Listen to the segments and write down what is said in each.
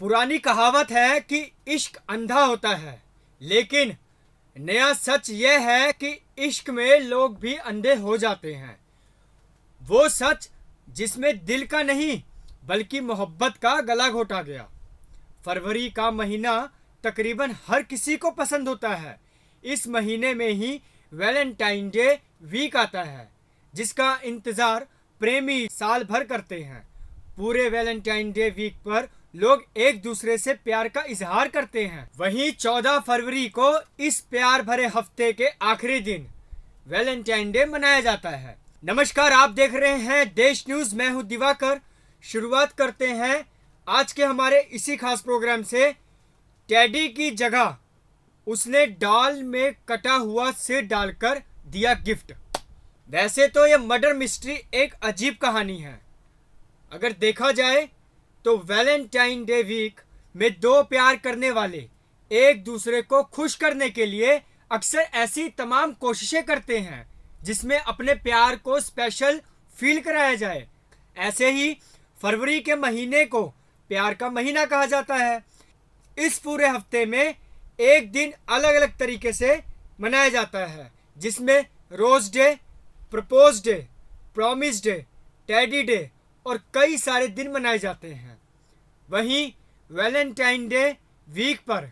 पुरानी कहावत है कि इश्क अंधा होता है, लेकिन नया सच यह है कि इश्क में लोग भी अंधे हो जाते हैं। वो सच जिसमें दिल का नहीं बल्कि मोहब्बत का गला घोटा गया। फरवरी का महीना तकरीबन हर किसी को पसंद होता है। इस महीने में ही वैलेंटाइन डे वीक आता है, जिसका इंतज़ार प्रेमी साल भर करते हैं। पूरे वैलेंटाइन डे वीक पर लोग एक दूसरे से प्यार का इजहार करते हैं। वहीं 14 फरवरी को इस प्यार भरे हफ्ते के आखिरी दिन वैलेंटाइन डे मनाया जाता है। नमस्कार, आप देख रहे हैं देश न्यूज। मैं हूं दिवाकर। शुरुआत करते हैं आज के हमारे इसी खास प्रोग्राम से। टेडी की जगह उसने डॉल में कटा हुआ सिर डालकर दिया गिफ्ट। वैसे तो यह मर्डर मिस्ट्री एक अजीब कहानी है। अगर देखा जाए तो वैलेंटाइन डे वीक में दो प्यार करने वाले एक दूसरे को खुश करने के लिए अक्सर ऐसी तमाम कोशिशें करते हैं जिसमें अपने प्यार को स्पेशल फील कराया जाए। ऐसे ही फरवरी के महीने को प्यार का महीना कहा जाता है। इस पूरे हफ्ते में एक दिन अलग अलग तरीके से मनाया जाता है, जिसमें rose day, propose day, promise day, teddy day और कई सारे दिन मनाए जाते हैं। वहीं वैलेंटाइन डे वीक पर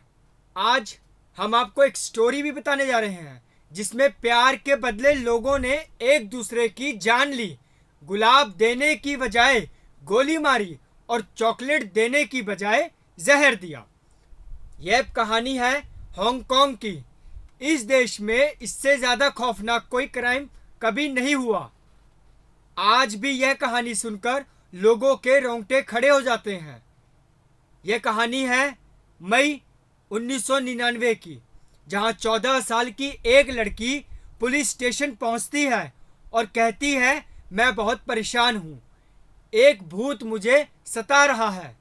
आज हम आपको एक स्टोरी भी बताने जा रहे हैं, जिसमें प्यार के बदले लोगों ने एक दूसरे की जान ली। गुलाब देने की बजाय गोली मारी और चॉकलेट देने की बजाय जहर दिया। यह कहानी है हांगकांग की। इस देश में इससे ज़्यादा खौफनाक कोई क्राइम कभी नहीं हुआ। आज भी यह कहानी सुनकर लोगों के रोंगटे खड़े हो जाते हैं। यह कहानी है मई 1999 की, जहां 14 साल की एक लड़की पुलिस स्टेशन पहुंचती है और कहती है, मैं बहुत परेशान हूं, एक भूत मुझे सता रहा है।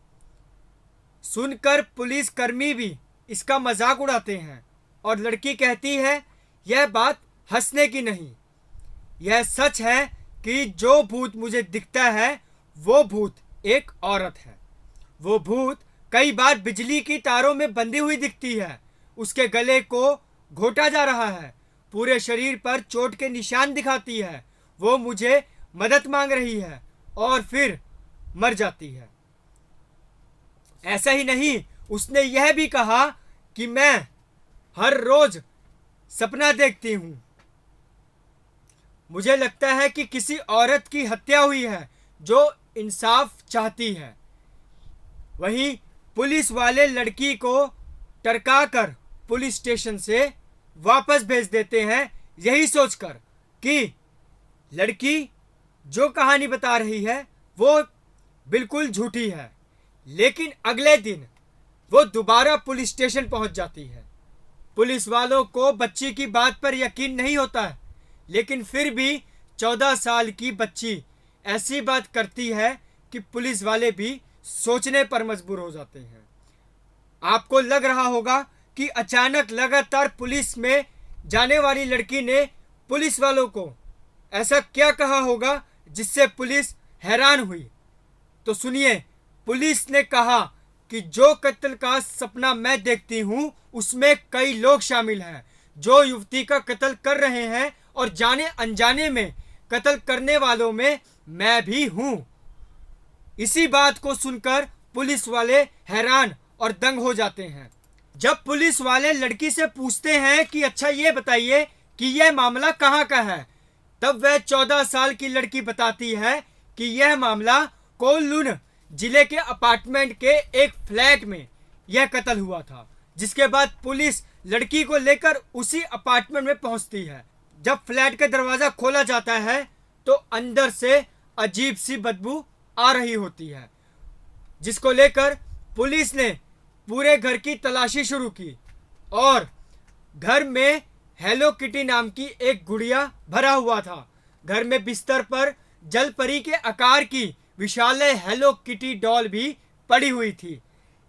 सुनकर पुलिस कर्मी भी इसका मजाक उड़ाते हैं और लड़की कहती है, यह बात हंसने की नहीं, यह सच है कि जो भूत मुझे दिखता है वो भूत एक औरत है। वो भूत कई बार बिजली की तारों में बंधी हुई दिखती है। उसके गले को घोटा जा रहा है, पूरे शरीर पर चोट के निशान दिखाती है। वो मुझे मदद मांग रही है और फिर मर जाती है। ऐसा ही नहीं, उसने यह भी कहा कि मैं हर रोज सपना देखती हूं, मुझे लगता है कि किसी औरत की हत्या हुई है जो इंसाफ चाहती है। वहीं पुलिस वाले लड़की को टरकाकर पुलिस स्टेशन से वापस भेज देते हैं, यही सोचकर कि लड़की जो कहानी बता रही है वो बिल्कुल झूठी है। लेकिन अगले दिन वो दोबारा पुलिस स्टेशन पहुंच जाती है। पुलिस वालों को बच्ची की बात पर यकीन नहीं होता है, लेकिन फिर भी 14 साल की बच्ची ऐसी बात करती है कि पुलिस वाले भी सोचने पर मजबूर हो जाते हैं। आपको लग रहा होगा कि अचानक लगातार पुलिस में जाने वाली लड़की ने पुलिस वालों को ऐसा क्या कहा होगा जिससे पुलिस हैरान हुई। तो सुनिए, पुलिस ने कहा कि जो कत्ल का सपना मैं देखती हूं उसमें कई लोग शामिल हैं जो युवती का कत्ल कर रहे हैं, और जाने अनजाने में कत्ल करने वालों में मैं भी हूं। इसी बात को सुनकर पुलिस वाले हैरान और दंग हो जाते हैं। जब पुलिस वाले लड़की से पूछते हैं कि अच्छा ये बताइए कि यह मामला कहाँ का है, तब वह 14 साल की लड़की बताती है कि यह मामला कोलुन जिले के अपार्टमेंट के एक फ्लैट में यह कत्ल हुआ था। जिसके बाद पुलिस लड़की को लेकर उसी अपार्टमेंट में पहुंचती है। जब फ्लैट का दरवाजा खोला जाता है तो अंदर से अजीब सी बदबू आ रही होती है, जिसको लेकर पुलिस ने पूरे घर की तलाशी शुरू की और घर में हेलो किटी नाम की एक गुड़िया भरा हुआ था। घर में बिस्तर पर जल परी के आकार की विशाल हेलो किटी डॉल भी पड़ी हुई थी।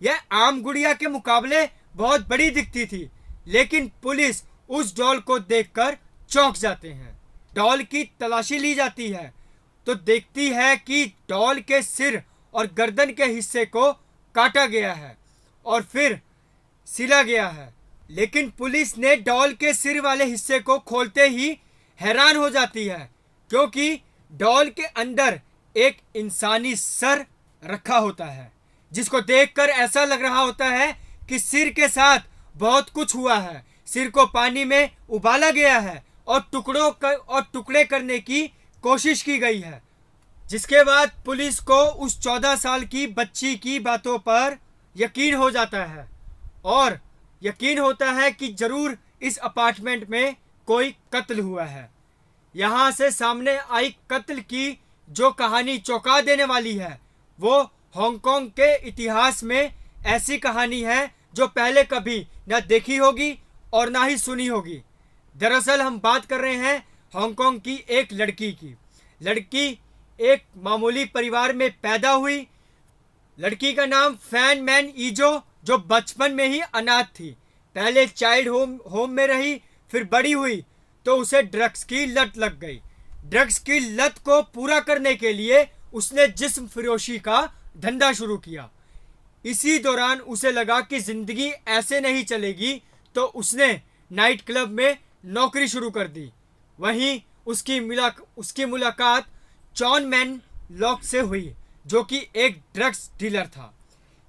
यह आम गुड़िया के मुकाबले बहुत बड़ी दिखती थी, लेकिन पुलिस उस डॉल को देखकर चौंक जाते हैं। डॉल की तलाशी ली जाती है तो देखती है कि डॉल के सिर और गर्दन के हिस्से को काटा गया है और फिर सिला गया है। लेकिन पुलिस ने डॉल के सिर वाले हिस्से को खोलते ही हैरान हो जाती है, क्योंकि डॉल के अंदर एक इंसानी सर रखा होता है, जिसको देखकर ऐसा लग रहा होता है कि सिर के साथ बहुत कुछ हुआ है। सिर को पानी में उबाला गया है और टुकड़े करने की कोशिश की गई है। जिसके बाद पुलिस को उस 14 साल की बच्ची की बातों पर यकीन हो जाता है और यकीन होता है कि जरूर इस अपार्टमेंट में कोई कत्ल हुआ है। यहाँ से सामने आई कत्ल की जो कहानी चौंका देने वाली है, वो हांगकांग के इतिहास में ऐसी कहानी है जो पहले कभी न देखी होगी और ना ही सुनी होगी। दरअसल हम बात कर रहे हैं हांगकांग की एक लड़की की। लड़की एक मामूली परिवार में पैदा हुई। लड़की का नाम फैन मैन ईजो, जो बचपन में ही अनाथ थी। पहले चाइल्ड होम में रही, फिर बड़ी हुई तो उसे ड्रग्स की लत लग गई। ड्रग्स की लत को पूरा करने के लिए उसने जिस्म फरोशी का धंधा शुरू किया। इसी दौरान उसे लगा कि जिंदगी ऐसे नहीं चलेगी, तो उसने नाइट क्लब में नौकरी शुरू कर दी। वहीं उसकी मुलाकात जॉन मैन लॉक से हुई, जो कि एक ड्रग्स डीलर था।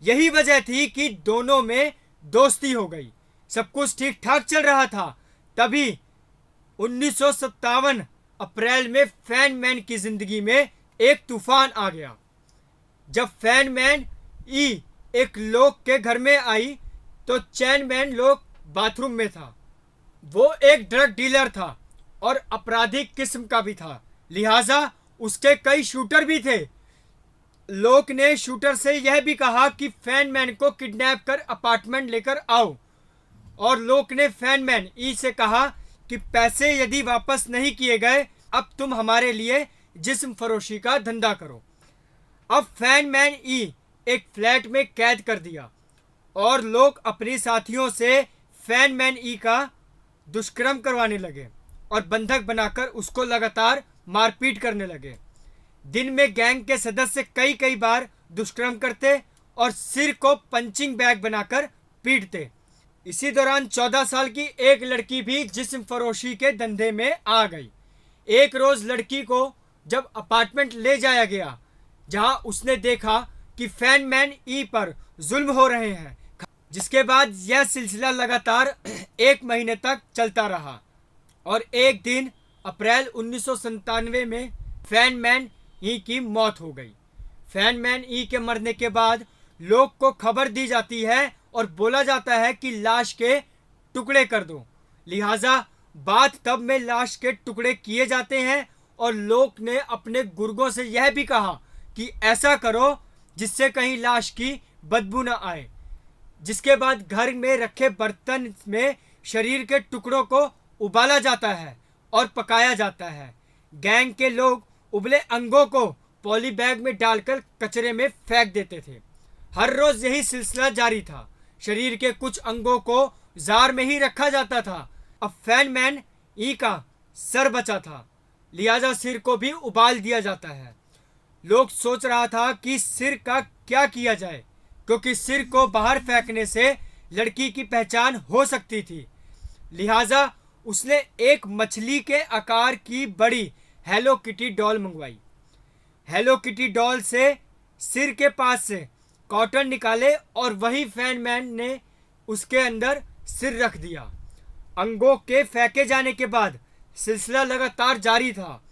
यही वजह थी कि दोनों में दोस्ती हो गई। सब कुछ ठीक ठाक चल रहा था। तभी 1957 अप्रैल में फैन मैन की जिंदगी में एक तूफान आ गया। जब फैन मैन ई एक लोग के घर में आई तो चैन मैन लोग बाथरूम में था। वो एक ड्रग डीलर था और आपराधिक किस्म का भी था, लिहाजा उसके कई शूटर भी थे। लोक ने शूटर से यह भी कहा कि फैन मैन को किडनैप कर अपार्टमेंट लेकर आओ, और लोक ने फैन मैन ई से कहा कि पैसे यदि वापस नहीं किए गए, अब तुम हमारे लिए जिस्म फरोशी का धंधा करो। अब फैन मैन ई एक फ्लैट में कैद कर दिया और लोग अपने साथियों से फैन मैन ई का दुष्कर्म करवाने लगे और बंधक बनाकर उसको लगातार मारपीट करने लगे। दिन में गैंग के सदस्य कई बार दुष्कर्म करते और सिर को पंचिंग बैग बनाकर पीटते। इसी दौरान 14 साल की एक लड़की भी जिस्म फरोशी के धंधे में आ गई। एक रोज लड़की को जब अपार्टमेंट ले जाया गया, जहां उसने देखा कि फैन मैन ई पर जुल्म हो रहे हैं, जिसके बाद यह सिलसिला लगातार 1 महीने तक चलता रहा और एक दिन अप्रैल 1997 में फैन मैन ई की मौत हो गई। फैन मैन ई के मरने के बाद लोग को खबर दी जाती है और बोला जाता है कि लाश के टुकड़े कर दो। लिहाजा बात तब में लाश के टुकड़े किए जाते हैं और लोग ने अपने गुर्गों से यह भी कहा कि ऐसा करो जिससे कहीं लाश की बदबू न आए। जिसके बाद घर में रखे बर्तन में शरीर के टुकड़ों को उबाला जाता है और पकाया जाता है। गैंग के लोग उबले अंगों को पॉली बैग में डालकर कचरे में फेंक देते थे। हर रोज यही सिलसिला जारी था। शरीर के कुछ अंगों को जार में ही रखा जाता था। अब फैन मैन ई का सर बचा था, लिहाजा सिर को भी उबाल दिया जाता है। लोग सोच रहा था कि सिर का क्या किया जाए, क्योंकि सिर को बाहर फेंकने से लड़की की पहचान हो सकती थी। लिहाजा उसने एक मछली के आकार की बड़ी हेलो किटी डॉल मंगवाई। हेलो किटी डॉल से सिर के पास से कॉटन निकाले और वही फैन मैन ने उसके अंदर सिर रख दिया। अंगों के फेंके जाने के बाद सिलसिला लगातार जारी था।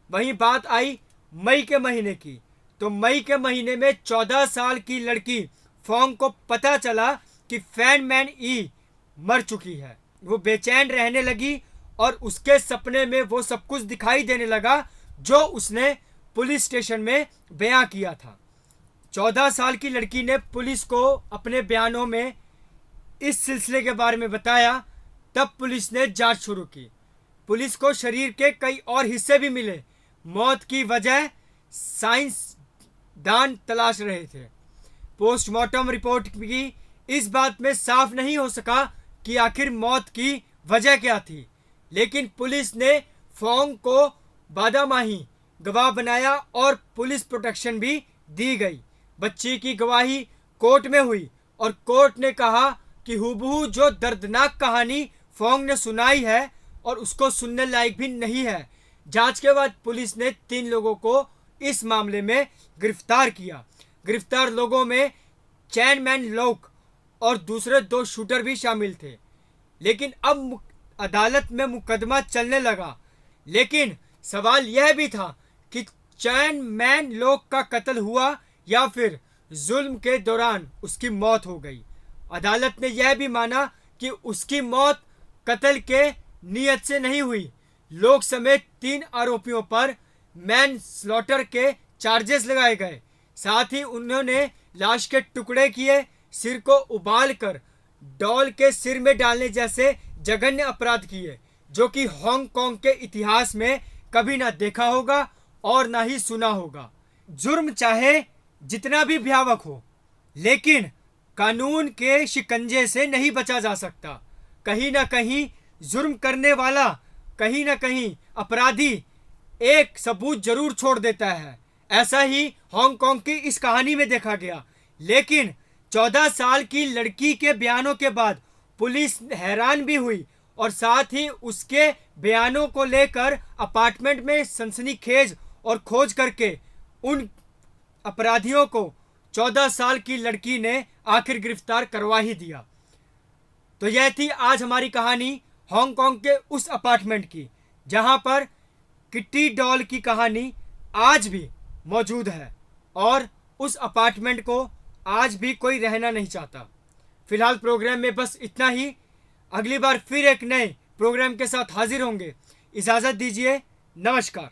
वहीं बात आई मई के महीने की, तो मई के महीने में 14 साल की लड़की फोंग को पता चला कि फैन मैन ई मर चुकी है। वो बेचैन रहने लगी और उसके सपने में वो सब कुछ दिखाई देने लगा जो उसने पुलिस स्टेशन में बयां किया था। 14 साल की लड़की ने पुलिस को अपने बयानों में इस सिलसिले के बारे में बताया। तब पुलिस ने जांच शुरू की। पुलिस को शरीर के कई और हिस्से भी मिले। मौत की वजह साइंसदान तलाश रहे थे। पोस्टमार्टम रिपोर्ट की इस बात में साफ नहीं हो सका कि आखिर मौत की वजह क्या थी, लेकिन पुलिस ने फोंग को बादामाही गवाह बनाया और पुलिस प्रोटेक्शन भी दी गई। बच्ची की गवाही कोर्ट में हुई और कोर्ट ने कहा कि हूबहू जो दर्दनाक कहानी फोंग ने सुनाई है और उसको सुनने लायक भी नहीं है। जांच के बाद पुलिस ने 3 लोगों को इस मामले में गिरफ्तार किया। गिरफ्तार लोगों में चैन मैन लोक और दूसरे 2 शूटर भी शामिल थे। लेकिन अब अदालत में मुकदमा चलने लगा। लेकिन सवाल यह भी था कि चैन मैन लोक का कत्ल हुआ या फिर जुल्म के दौरान उसकी मौत हो गई। अदालत ने यह भी माना कि उसकी मौत कत्ल के नियत से नहीं हुई। लोग समेत 3 आरोपियों पर मैन स्लॉटर के चार्जेस लगाए गए। साथ ही उन्होंने लाश के टुकड़े किए, सिर को उबालकर डॉल के सिर में डालने जैसे जघन्य अपराध किए, जो कि हांगकांग के इतिहास में कभी ना देखा होगा और ना ही सुना होगा। जुर्म चाहे जितना भी भयावह हो, लेकिन कानून के शिकंजे से नहीं बचा जा सकता। कहीं ना कहीं जुर्म करने वाला, कहीं ना कहीं अपराधी एक सबूत जरूर छोड़ देता है। ऐसा ही हांगकांग की इस कहानी में देखा गया। लेकिन 14 साल की लड़की के बयानों के बाद पुलिस हैरान भी हुई और साथ ही उसके बयानों को लेकर अपार्टमेंट में सनसनीखेज और खोज करके उन अपराधियों को 14 साल की लड़की ने आखिर गिरफ्तार करवा ही दिया। तो यह थी आज हमारी कहानी हांगकांग के उस अपार्टमेंट की, जहां पर किट्टी डॉल की कहानी आज भी मौजूद है और उस अपार्टमेंट को आज भी कोई रहना नहीं चाहता। फिलहाल प्रोग्राम में बस इतना ही। अगली बार फिर एक नए प्रोग्राम के साथ हाजिर होंगे। इजाज़त दीजिए। नमस्कार।